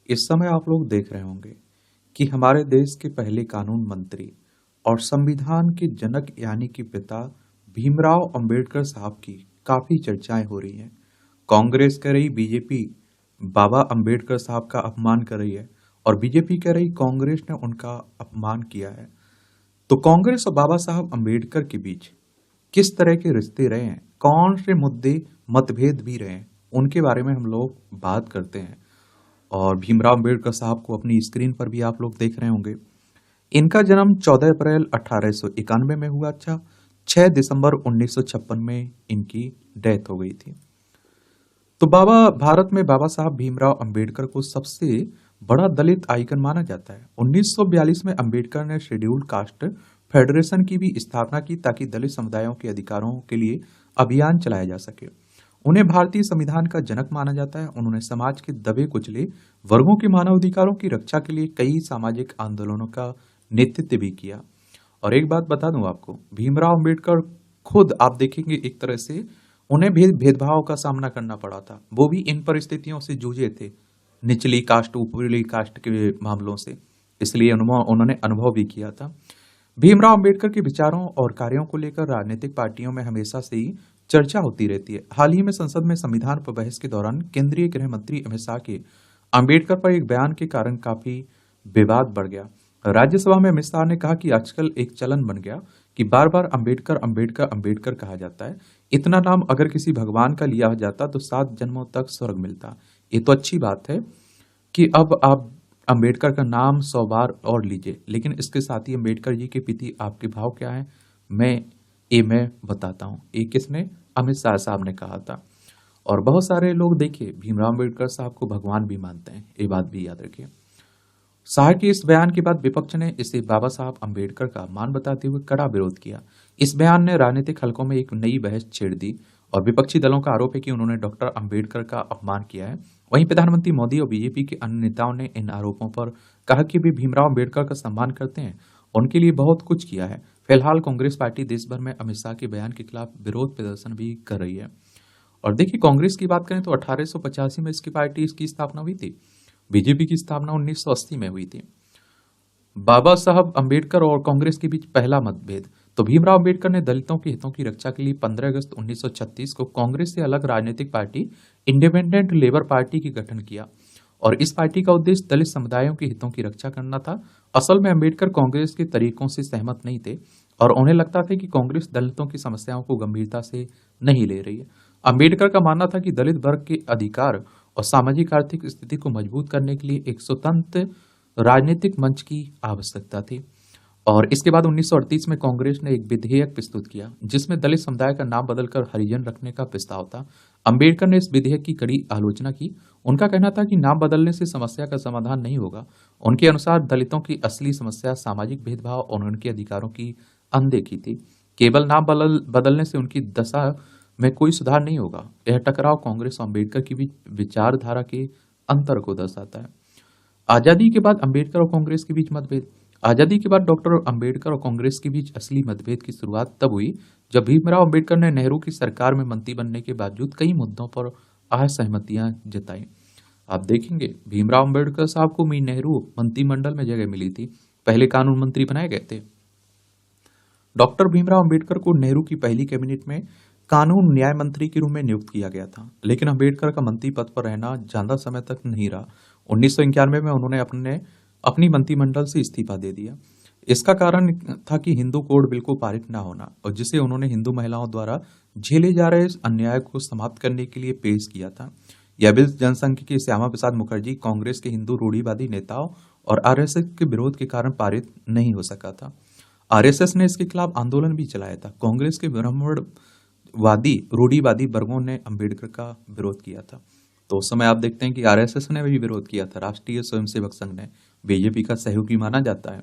इस समय आप लोग देख रहे होंगे कि हमारे देश के पहले कानून मंत्री और संविधान के जनक यानी कि पिता भीमराव अंबेडकर साहब की काफी चर्चाएं हो रही हैं। कांग्रेस कह रही बीजेपी बाबा अंबेडकर साहब का अपमान कर रही है और बीजेपी कह रही कांग्रेस ने उनका अपमान किया है। तो कांग्रेस और बाबा साहब अंबेडकर के बीच किस तरह के रिश्ते रहे हैं, कौन से मुद्दे मतभेद भी रहे हैं, उनके बारे में हम लोग बात करते हैं। और भीमराव अंबेडकर साहब को अपनी स्क्रीन पर भी आप लोग देख रहे होंगे। इनका जन्म 14 अप्रैल 1891 में हुआ था। 6 दिसंबर 1956 में इनकी डेथ हो गई थी। तो भारत में बाबा साहब भीमराव अंबेडकर को सबसे बड़ा दलित आइकन माना जाता है। 1942 में अंबेडकर ने शेड्यूल्ड कास्ट फेडरेशन की भी स्थापना की ताकि दलित समुदायों के अधिकारों के लिए अभियान चलाया जा सके। उन्हें भारतीय संविधान का जनक माना जाता है। उन्होंने समाज के दबे कुचले वर्गों के मानव अधिकारों की रक्षा के लिए कई सामाजिक आंदोलनों का नेतृत्व भी किया। और एक बात बता दूं आपको, भीमराव अंबेडकर खुद आप देखेंगे एक तरह से उन्हें भेदभाव का सामना करना पड़ा था। वो भी इन परिस्थितियों से जूझे थे, निचली कास्ट ऊपरी कास्ट के मामलों से, इसलिए उन्होंने अनुभव भी किया था। भीमराव अंबेडकर के विचारों और कार्यों को लेकर राजनीतिक पार्टियों में हमेशा से ही चर्चा होती रहती है। हाल ही में संसद में संविधान पर बहस के दौरान केंद्रीय गृह मंत्री अमित शाह के अंबेडकर पर एक बयान के कारण काफी विवाद बढ़ गया। राज्यसभा में अमित शाह ने कहा कि आजकल एक चलन बन गया कि बार बार अंबेडकर अंबेडकर अंबेडकर कहा जाता है। इतना नाम अगर किसी भगवान का लिया जाता तो 7 जन्मों तक स्वर्ग मिलता। ये तो अच्छी बात है कि अब आप अंबेडकर का नाम 100 बार और लीजिए, लेकिन इसके साथ ही अंबेडकर जी के प्रति आपके भाव क्या है मैं बताता हूँ। ये किसने? अमित शाह साहब ने कहा था। और बहुत सारे लोग देखिए भीमराव अंबेडकर साहब को भगवान भी मानते हैं, ये बात भी याद रखिए। शाह के इस बयान के बाद विपक्ष ने इसे बाबा साहब अंबेडकर का अपमान बताते हुए कड़ा विरोध किया। इस बयान ने राजनीतिक हलकों में एक नई बहस छेड़ दी और विपक्षी दलों का आरोप है कि उन्होंने डॉक्टर अंबेडकर का अपमान किया है। वहीं प्रधानमंत्री मोदी और बीजेपी के अन्य नेताओं ने इन आरोपों पर कहा कि वे भीमराव अंबेडकर का सम्मान करते हैं, उनके लिए बहुत कुछ किया है। फिलहाल कांग्रेस पार्टी देश भर में अमित शाह के बयान के खिलाफ विरोध प्रदर्शन भी कर रही है। और देखिए कांग्रेस की बात करें तो 1885 में इसकी स्थापना हुई थी। बीजेपी की स्थापना 1980 में हुई थी। बाबा साहब अंबेडकर और कांग्रेस के बीच पहला मतभेद। तो भीमराव अंबेडकर ने दलितों के हितों की रक्षा के लिए 15 अगस्त 1936 को कांग्रेस से अलग राजनीतिक पार्टी इंडिपेंडेंट लेबर पार्टी की गठन किया और इस पार्टी का उद्देश्य दलित समुदायों के हितों की रक्षा करना था। असल में अंबेडकर कांग्रेस के तरीकों से सहमत नहीं थे और उन्हें लगता था कि कांग्रेस दलितों की समस्याओं को गंभीरता से नहीं ले रही है। अंबेडकर का मानना था कि दलित वर्ग के अधिकार और सामाजिक आर्थिक स्थिति को मजबूत करने के लिए एक स्वतंत्र राजनीतिक मंच की आवश्यकता थी। और इसके बाद 1938 में कांग्रेस ने एक विधेयक प्रस्तुत किया जिसमें दलित समुदाय का नाम बदलकर हरिजन रखने का प्रस्ताव था। अंबेडकर ने इस विधेयक की कड़ी आलोचना की। उनका कहना था कि नाम बदलने से समस्या का समाधान नहीं होगा। उनके अनुसार दलितों की असली समस्या सामाजिक भेदभाव और उनके अधिकारों की अनदेखी थी। केवल नाम बदलने से उनकी दशा में कोई सुधार नहीं होगा। यह टकराव कांग्रेस और अंबेडकर की विचारधारा के अंतर को दर्शाता है। आजादी के बाद अंबेडकर और कांग्रेस के बीच मतभेद। आजादी के बाद डॉक्टर अंबेडकर और कांग्रेस के बीच असली मतभेद की शुरुआत तब हुई जब भीमराव अंबेडकर ने नेहरू की सरकार में मंत्री बनने के बावजूद कई मुद्दों पर असहमतियां जताई। आप देखेंगे भीमराव अंबेडकर साहब को नेहरू मंत्रिमंडल में जगह मिली थी, पहले कानून मंत्री बनाए गए थे। डॉक्टर भीमराव अंबेडकर को नेहरू की पहली कैबिनेट में कानून न्याय मंत्री के रूप में नियुक्त किया गया था, लेकिन अंबेडकर का मंत्री पद पर रहना ज्यादा समय तक नहीं रहा। 1991 में उन्होंने अपनी मंत्रिमंडल से इस्तीफा दे दिया। इसका कारण था कि हिंदू कोड बिल को पारित न होना और जिसे उन्होंने हिंदू महिलाओं द्वारा झेले जा रहे अन्याय को समाप्त करने के लिए पेश किया था। यह बिल जनसंघ के श्यामा प्रसाद मुखर्जी, कांग्रेस के हिंदू रूढ़िवादी नेताओं और आरएसएस के विरोध के कारण पारित नहीं हो सका था। आरएसएस ने इसके खिलाफ आंदोलन भी चलाया था। कांग्रेस के ब्राह्मणवादी रूढ़िवादी वर्गों ने अंबेडकर का विरोध किया था। तो उस समय आप देखते हैं कि आरएसएस ने भी विरोध किया था। राष्ट्रीय स्वयंसेवक संघ ने बीजेपी का सहयोगी माना जाता है।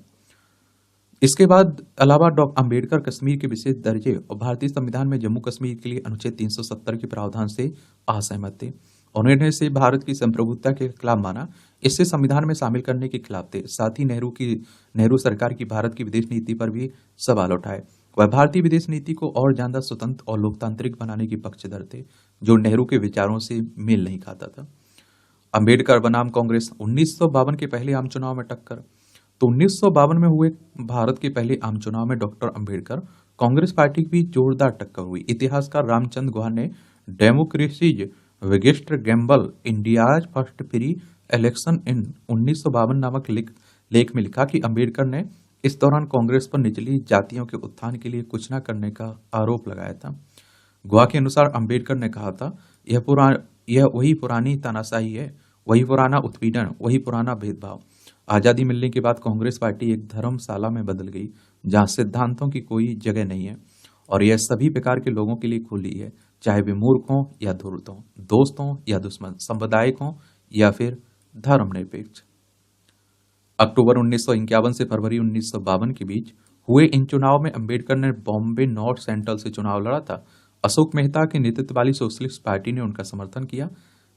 इसके बाद अलावा डॉक्टर अंबेडकर कश्मीर के विशेष दर्जे और भारतीय संविधान में जम्मू कश्मीर के लिए अनुच्छेद 370 के प्रावधान से असहमत थे। उन्होंने इसे भारत की संप्रभुता के खिलाफ माना, इससे संविधान में शामिल करने के खिलाफ थे। साथ ही नेहरू सरकार की भारत की विदेश नीति पर भी सवाल उठाए। वह भारतीय विदेश नीति को और ज्यादा स्वतंत्र और लोकतांत्रिक बनाने के पक्षधर थे, जो नेहरू के विचारों से मेल नहीं खाता था। अंबेडकर बनाम कांग्रेस 1952 के पहले आम चुनाव में टक्कर। तो 1952 में हुए भारत के पहले आम चुनाव में डॉक्टर अंबेडकर कांग्रेस पार्टी की भी जोरदार टक्कर हुई। इतिहासकार रामचंद्र गुहा ने democracies biggest Gamble India's first free election in 1952 नामक लेख में लिखा कि अंबेडकर ने इस दौरान कांग्रेस पर निचली जातियों के उत्थान के लिए कुछ न करने का आरोप लगाया था। गुहा के अनुसार अंबेडकर ने कहा था, यह वही पुरानी तानाशाही है, वही पुराना उत्पीड़न, वही पुराना भेदभाव। आजादी मिलने के बाद कांग्रेस पार्टी एक धर्मशाला में बदल गई, जहां सिद्धांतों की कोई जगह नहीं है और यह सभी प्रकार के लोगों के लिए खुली है, चाहे वे मूर्ख हों या धूर्त हों, दोस्त हों या दुश्मन, सांप्रदायिक हों या फिर धर्मनिरपेक्ष। अक्टूबर 1951 से फरवरी 1952 के बीच हुए इन चुनाव में अंबेडकर ने बॉम्बे नॉर्थ सेंट्रल से चुनाव लड़ा था। अशोक मेहता के नेतृत्व वाली सोशलिस्ट पार्टी ने उनका समर्थन किया।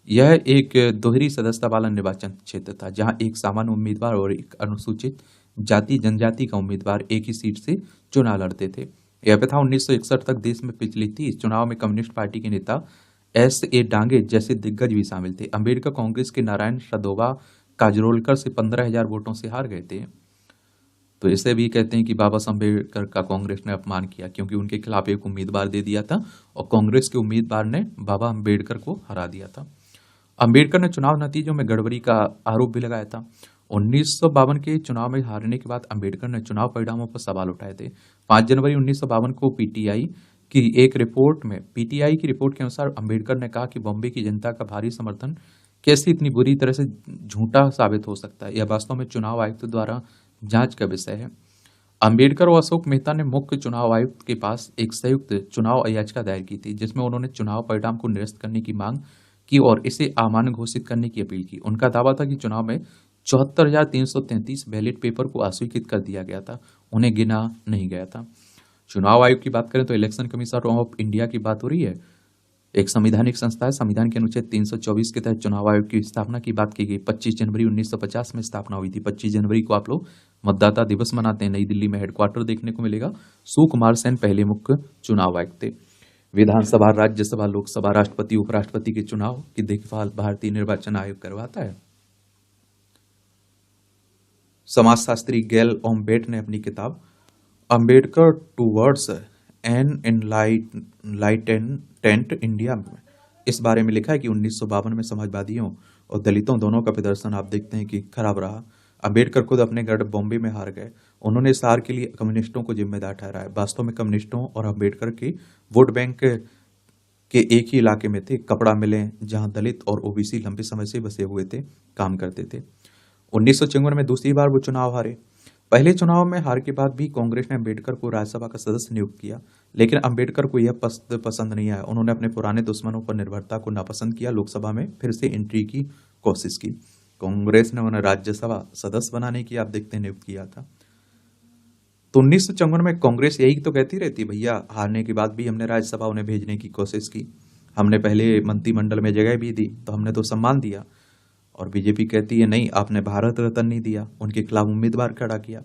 यह एक दोहरी सदस्यता वाला निर्वाचन क्षेत्र था, जहां एक सामान्य उम्मीदवार और एक अनुसूचित जाति जनजाति का उम्मीदवार एक ही सीट से चुनाव लड़ते थे। यह प्रथा 1961 तक देश में प्रचलित थी। इस चुनाव में कम्युनिस्ट पार्टी के नेता S.A. डांगे जैसे दिग्गज भी शामिल थे। अंबेडकर कांग्रेस के नारायण सदोबा काजरोलकर से 15,000 वोटों से हार गए थे। तो इसे भी कहते हैं कि बाबा साहब अम्बेडकर का कांग्रेस ने अपमान किया, क्योंकि उनके खिलाफ एक उम्मीदवार दे दिया था और कांग्रेस के उम्मीदवार ने बाबा अम्बेडकर को हरा दिया था। अंबेडकर ने चुनाव नतीजों में गड़बड़ी का आरोप भी लगाया था। 1952 के चुनाव में हारने के बाद अंबेडकर ने चुनाव परिणामों पर सवाल उठाए थे। 5 जनवरी 1952 को पीटीआई की रिपोर्ट के अनुसार अंबेडकर ने कहा कि बॉम्बे की जनता का भारी समर्थन कैसे इतनी बुरी तरह से झूठा साबित हो सकता है, यह वास्तव में चुनाव आयुक्त द्वारा जांच का विषय है। अंबेडकर और अशोक मेहता ने मुख्य चुनाव आयुक्त के पास एक संयुक्त चुनाव याचिका दायर की थी, जिसमें उन्होंने चुनाव परिणाम को निरस्त करने की मांग की और इसे अमान्य घोषित करने की अपील की। उनका दावा था कि चुनाव में 74,333 बैलेट पेपर को अस्वीकृत कर दिया गया था, उन्हें गिना नहीं गया था। चुनाव आयोग की बात करें तो इलेक्शन कमीशन ऑफ इंडिया की बात हो रही है। एक संवैधानिक संस्था है। संविधान के अनुच्छेद 324 के तहत चुनाव आयोग की स्थापना की बात की गई। 25 जनवरी 1950 में स्थापना हुई थी। 25 जनवरी को आप लोग मतदाता दिवस मनाते हैं। नई दिल्ली में हेडक्वार्टर देखने को मिलेगा। सुकुमार सेन पहले मुख्य चुनाव आयुक्त थे। विधानसभा, राज्यसभा, लोकसभा, राष्ट्रपति, उपराष्ट्रपति के चुनाव की देखभाल भारतीय निर्वाचन आयोग करवाता है। समाजशास्त्री गैल ओम्बेट ने अपनी किताब अंबेडकर टूवर्ड्स एन एनलाइटेंट इंडिया में इस बारे में लिखा है कि 1952 में समाजवादियों और दलितों दोनों का प्रदर्शन आप देखते हैं कि खराब रहा। अंबेडकर खुद अपने गढ़ बॉम्बे में हार गए। उन्होंने इस हार के लिए कम्युनिस्टों को जिम्मेदार ठहराया। वास्तव में कम्युनिस्टों और अंबेडकर के वोट बैंक के एक ही इलाके में थे, कपड़ा मिलें, जहां दलित और ओबीसी लंबे समय से बसे हुए थे, काम करते थे। 1954 में दूसरी बार वो चुनाव हारे। पहले चुनाव में हार के बाद भी कांग्रेस ने अंबेडकर को राज्यसभा का सदस्य नियुक्त किया, लेकिन अंबेडकर को यह पसंद नहीं आया। उन्होंने अपने पुराने दुश्मनों पर निर्भरता को नापसंद किया। लोकसभा में फिर से एंट्री की कोशिश की। कांग्रेस ने उन्हें राज्यसभा सदस्य बनाने की आप देखते हैं नियुक्त किया था। तो 1954 में कांग्रेस यही तो कहती रहती, भैया हारने के बाद भी हमने राज्यसभा उन्हें भेजने की कोशिश की, हमने पहले मंत्रिमंडल में जगह भी दी, तो हमने तो सम्मान दिया। और बीजेपी कहती है नहीं, आपने भारत रत्न नहीं दिया, उनके खिलाफ उम्मीदवार खड़ा किया।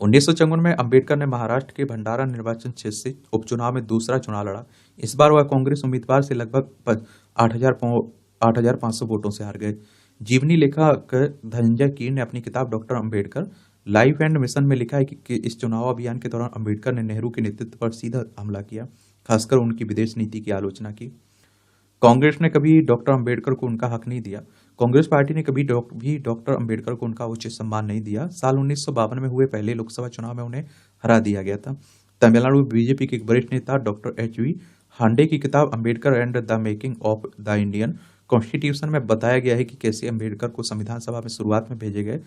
1954 में अंबेडकर ने महाराष्ट्र के भंडारा निर्वाचन क्षेत्र से उपचुनाव में दूसरा चुनाव लड़ा। इस बार वह कांग्रेस उम्मीदवार से लगभग 8,500 वोटों से हार गए। जीवनी लेखक धनंजय कीर ने अपनी किताब doctor Ambedkar life and mission में लिखा है कि इस चुनाव अभियान के दौरान अंबेडकर ने नेहरू के नेतृत्व पर सीधा हमला किया, खासकर उनकी विदेश नीति की आलोचना की। कांग्रेस ने कभी डॉक्टर अंबेडकर को उनका हक नहीं दिया। कांग्रेस पार्टी ने कभी भी डॉक्टर अंबेडकर को उनका उचित सम्मान नहीं दिया। साल 1952 में हुए पहले लोकसभा चुनाव में उन्हें हरा दिया गया था। तमिलनाडु बीजेपी के एक वरिष्ठ नेता डॉक्टर HV हांडे की किताब Ambedkar and the making of the Indian constitution में बताया गया है कि कैसे अंबेडकर को संविधान सभा में शुरुआत में भेजे गए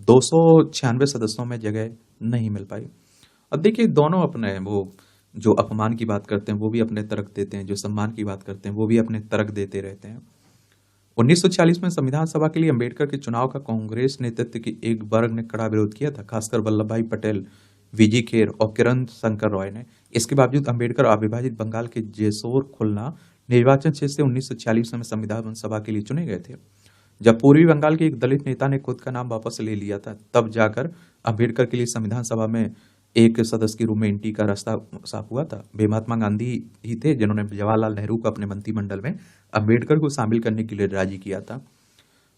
296 सदस्यों में जगह नहीं मिल पाई। अब देखिए, दोनों अपने वो जो अपमान की बात करते हैं वो भी अपने तर्क देते हैं, जो सम्मान की बात करते हैं वो भी अपने तर्क देते रहते हैं। 1940 में संविधान सभा के लिए अंबेडकर के चुनाव का कांग्रेस नेतृत्व की एक वर्ग ने कड़ा विरोध किया था, खासकर वल्लभ भाई पटेल, VG खेर और किरण शंकर रॉय ने। इसके बावजूद अंबेडकर अविभाजित बंगाल के जेसोर खुलना निर्वाचन क्षेत्र से 1940 में संविधान सभा के लिए चुने गए थे। जब पूर्वी बंगाल के एक दलित नेता ने खुद का नाम वापस ले लिया था, तब जाकर अंबेडकर के लिए संविधान सभा में एक सदस्य के रूप में एंट्री का रास्ता साफ हुआ था। वे महात्मा गांधी ही थे जिन्होंने जवाहरलाल नेहरू को अपने मंत्रिमंडल में अंबेडकर को शामिल करने के लिए राजी किया था।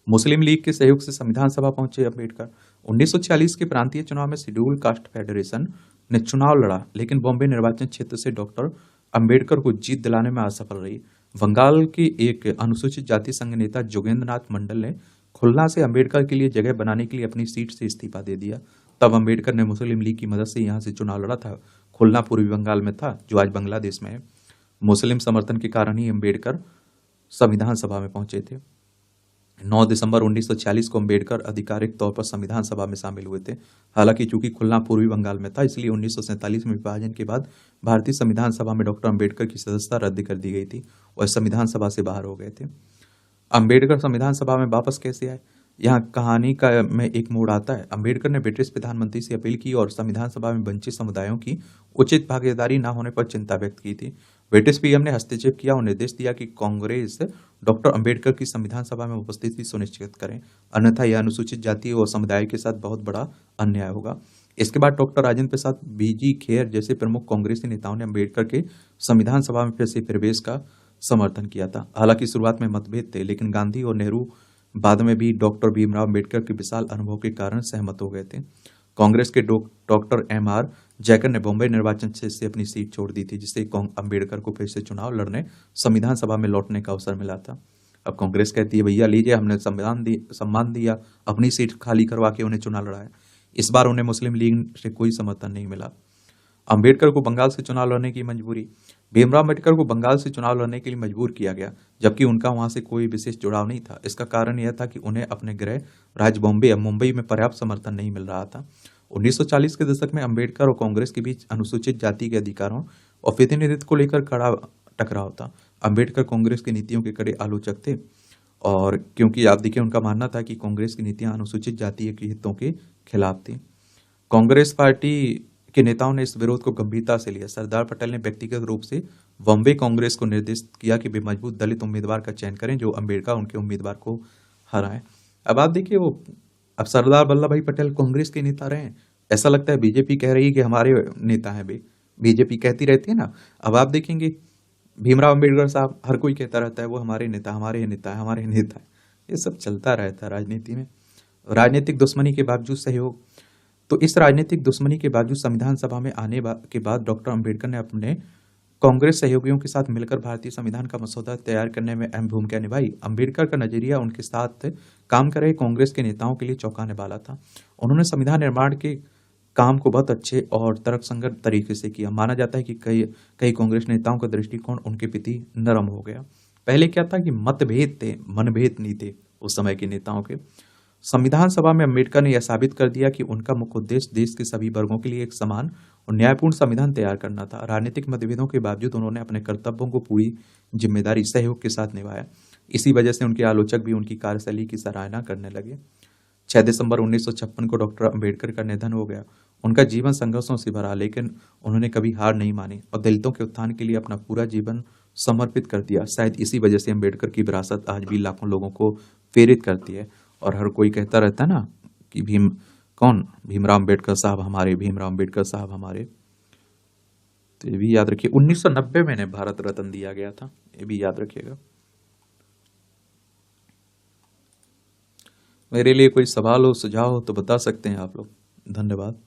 मुस्लिम लीग के सहयोग से संविधान सभा पहुंचे अम्बेडकर। 1946 के प्रांतीय चुनाव में शेड्यूल कास्ट फेडरेशन ने चुनाव लड़ा, लेकिन बॉम्बे निर्वाचन क्षेत्र से डॉक्टर अम्बेडकर को जीत दिलाने में असफल रही। बंगाल के एक अनुसूचित जाति संघ नेता जोगेंद्र नाथ मंडल ने खुलना से अम्बेडकर के लिए जगह बनाने के लिए अपनी सीट से इस्तीफा दे दिया। तब अम्बेडकर ने मुस्लिम लीग की मदद से यहाँ से चुनाव लड़ा था। खुलना पूर्वी बंगाल में था, जो आज बांग्लादेश में है। मुस्लिम समर्थन के कारण ही अम्बेडकर संविधान सभा में पहुंचे थे। 9 दिसंबर 1946 को अम्बेडकर आधिकारिक तौर पर संविधान सभा में शामिल हुए थे। हालांकि चूंकि खुलना पूर्वी बंगाल में था, इसलिए 1947 में विभाजन के बाद भारतीय संविधान सभा में डॉक्टर अम्बेडकर की सदस्यता रद्द कर दी गई थी और संविधान सभा से बाहर हो गए थे। अम्बेडकर संविधान सभा में वापस कैसे आए? यहाँ कहानी का में एक मोड़ आता है। अम्बेडकर ने ब्रिटिश प्रधानमंत्री से अपील की और संविधान सभा में वंचित समुदायों की उचित भागीदारी न होने पर चिंता व्यक्त की थी। ब्रिटिश पीएम ने हस्तक्षेप किया और निर्देश दिया कि कांग्रेस डॉक्टर अम्बेडकर की संविधान सभा में उपस्थिति सुनिश्चित करें, अन्यथा यह अनुसूचित जाति और समुदाय के साथ बहुत बड़ा अन्याय होगा। इसके बाद डॉक्टर राजेंद्र प्रसाद, बीजी खेर जैसे प्रमुख कांग्रेसी नेताओं ने अम्बेडकर के संविधान सभा में फिर से प्रवेश का समर्थन किया था। हालांकि शुरुआत में मतभेद थे, लेकिन गांधी और नेहरू बाद में भी डॉक्टर भीमराव अम्बेडकर के विशाल अनुभव के कारण सहमत हो गए थे। कांग्रेस के डॉक्टर एम.आर. जैकर ने बॉम्बे निर्वाचन क्षेत्र से अपनी सीट छोड़ दी थी, जिससे अम्बेडकर को फिर से चुनाव लड़ने संविधान सभा में लौटने का अवसर मिला था। अब कांग्रेस कहती है, भैया लीजिए, हमने सम्मान दिया, अपनी सीट खाली करवा के उन्हें चुनाव लड़ाया। इस बार उन्हें मुस्लिम लीग से कोई समर्थन नहीं मिला। अम्बेडकर को बंगाल से चुनाव लड़ने की मजबूरी। भीमराव अम्बेडकर को बंगाल से चुनाव लड़ने के लिए मजबूर किया गया, जबकि उनका वहां से कोई विशेष जुड़ाव नहीं था। इसका कारण यह था कि उन्हें अपने गृह राज्य बॉम्बे या मुंबई में पर्याप्त समर्थन नहीं मिल रहा था। 1940 के दशक में अम्बेडकर और कांग्रेस के बीच अनुसूचित जाति के अधिकारों और प्रतिनिधित्व को लेकर कड़ा टकराव था। अम्बेडकर कांग्रेस की नीतियों के कड़े आलोचक थे, और क्योंकि आप देखिए, उनका मानना था कि कांग्रेस की नीतियां अनुसूचित जाति के हितों के खिलाफ थी। कांग्रेस पार्टी के नेताओं ने इस विरोध को गंभीरता से लिया। सरदार पटेल ने व्यक्तिगत रूप से बॉम्बे कांग्रेस को निर्देश किया कि वे मजबूत दलित उम्मीदवार का चयन करें, जो अम्बेडकर उनके उम्मीदवार को हराएं। अब आप देखिए, अब सरदार वल्लभ भाई पटेल कांग्रेस के नेता रहे। ऐसा लगता है बीजेपी कह रही है कि हमारे नेता हैं वे। बीजेपी कहती रहती है ना। अब आप देखेंगे, भीमराव अम्बेडकर साहब, हर कोई कहता रहता है वो हमारे नेता, हमारे नेता है, हमारे नेता है। ये सब चलता रहता है राजनीति में। राजनीतिक दुश्मनी के बावजूद सहयोग। तो इस राजनीतिक दुश्मनी के बावजूद संविधान सभा में आने के बाद डॉक्टर अम्बेडकर ने अपने कांग्रेस सहयोगियों के साथ मिलकर भारतीय संविधान का मसौदा तैयार करने में अहम भूमिका निभाई। अम्बेडकर का नजरिया उनके साथ काम कर रहे कांग्रेस के नेताओं के लिए चौंकाने वाला था। उन्होंने संविधान निर्माण के काम को बहुत अच्छे और तर्कसंगत तरीके से किया। माना जाता है कि कई कांग्रेस नेताओं का दृष्टिकोण उनके प्रति नरम हो गया। पहले क्या था कि मतभेद थे, मनभेद नहीं थे उस समय के नेताओं के। संविधान सभा में अम्बेडकर ने यह साबित कर दिया कि उनका मुख्य उद्देश्य देश के सभी वर्गों के लिए एक समान और न्यायपूर्ण संविधान तैयार करना था। राजनीतिक मतभेदों के बावजूद उन्होंने अपने कर्तव्यों को पूरी जिम्मेदारी सहयोग के साथ निभाया। इसी वजह से उनके आलोचक भी उनकी कार्यशैली की सराहना करने लगे। 6 दिसंबर 1956 को डॉक्टर अम्बेडकर का निधन हो गया। उनका जीवन संघर्षों से भरा, लेकिन उन्होंने कभी हार नहीं मानी और दलितों के उत्थान के लिए अपना पूरा जीवन समर्पित कर दिया। शायद इसी वजह से अम्बेडकर की विरासत आज भी लाखों लोगों को प्रेरित करती है। और हर कोई कहता रहता है ना कि भीमराव अम्बेडकर साहब हमारे, भीमराव अम्बेडकर साहब हमारे। तो ये भी याद रखिए, 1990 में इन्हें भारत रत्न दिया गया था, ये भी याद रखिएगा। मेरे लिए कोई सवाल हो, सुझाव हो तो बता सकते हैं आप लोग। धन्यवाद।